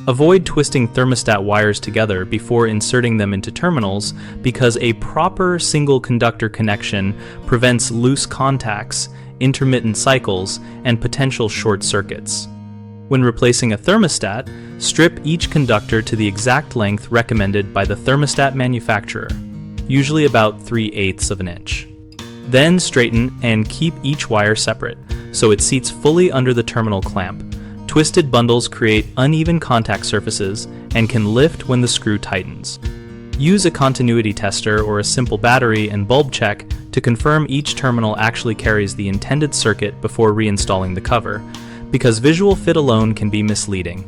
Avoid twisting thermostat wires together before inserting them into terminals because a proper single-conductor connection prevents loose contacts, intermittent cycles, and potential short circuits. When replacing a thermostat, strip each conductor to the exact length recommended by the thermostat manufacturer, usually about 3/8 of an inch. Then straighten and keep each wire separate, so it seats fully under the terminal clamp. Twisted bundles create uneven contact surfaces and can lift when the screw tightens. Use a continuity tester or a simple battery and bulb check to confirm each terminal actually carries the intended circuit before reinstalling the cover, because visual fit alone can be misleading.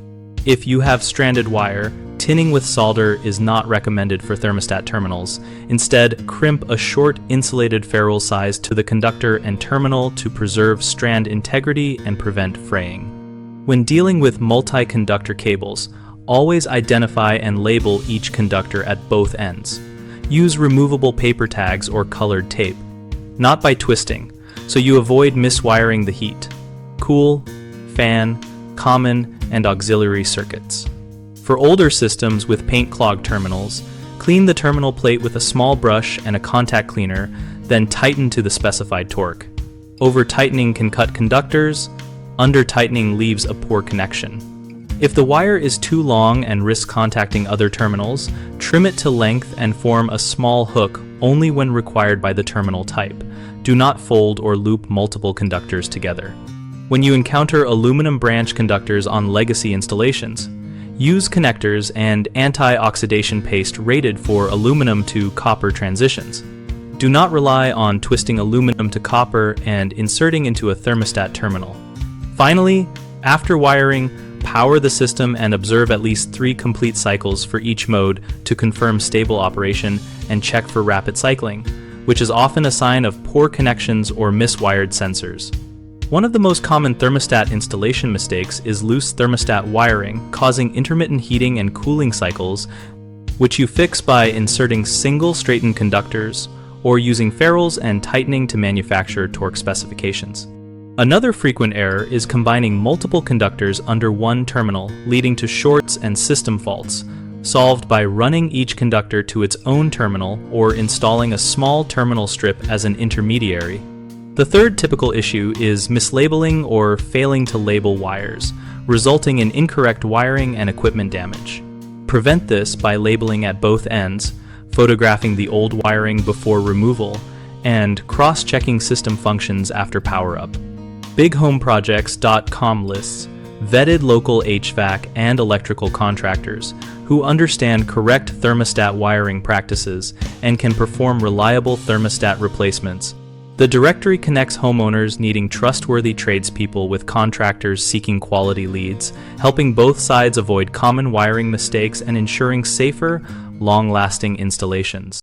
If you have stranded wire, tinning with solder is not recommended for thermostat terminals. Instead, crimp a short insulated ferrule size to the conductor and terminal to preserve strand integrity and prevent fraying. When dealing with multi-conductor cables, always identify and label each conductor at both ends. Use removable paper tags or colored tape, not by twisting, so you avoid miswiring the heat, cool, fan, common, and auxiliary circuits. For older systems with paint-clogged terminals, clean the terminal plate with a small brush and a contact cleaner, then tighten to the specified torque. Over-tightening can cut conductors, under-tightening leaves a poor connection. If the wire is too long and risks contacting other terminals, trim it to length and form a small hook only when required by the terminal type. Do not fold or loop multiple conductors together. When you encounter aluminum branch conductors on legacy installations, use connectors and anti-oxidation paste rated for aluminum to copper transitions. Do not rely on twisting aluminum to copper and inserting into a thermostat terminal. Finally, after wiring, power the system and observe at least 3 complete cycles for each mode to confirm stable operation and check for rapid cycling, which is often a sign of poor connections or miswired sensors. One of the most common thermostat installation mistakes is loose thermostat wiring, causing intermittent heating and cooling cycles, which you fix by inserting single straightened conductors or using ferrules and tightening to manufacturer torque specifications. Another frequent error is combining multiple conductors under one terminal, leading to shorts and system faults, solved by running each conductor to its own terminal or installing a small terminal strip as an intermediary. The third typical issue is mislabeling or failing to label wires, resulting in incorrect wiring and equipment damage. Prevent this by labeling at both ends, photographing the old wiring before removal, and cross-checking system functions after power-up. BigHomeProjects.com lists vetted local HVAC and electrical contractors who understand correct thermostat wiring practices and can perform reliable thermostat replacements. The directory connects homeowners needing trustworthy tradespeople with contractors seeking quality leads, helping both sides avoid common wiring mistakes and ensuring safer, long-lasting installations.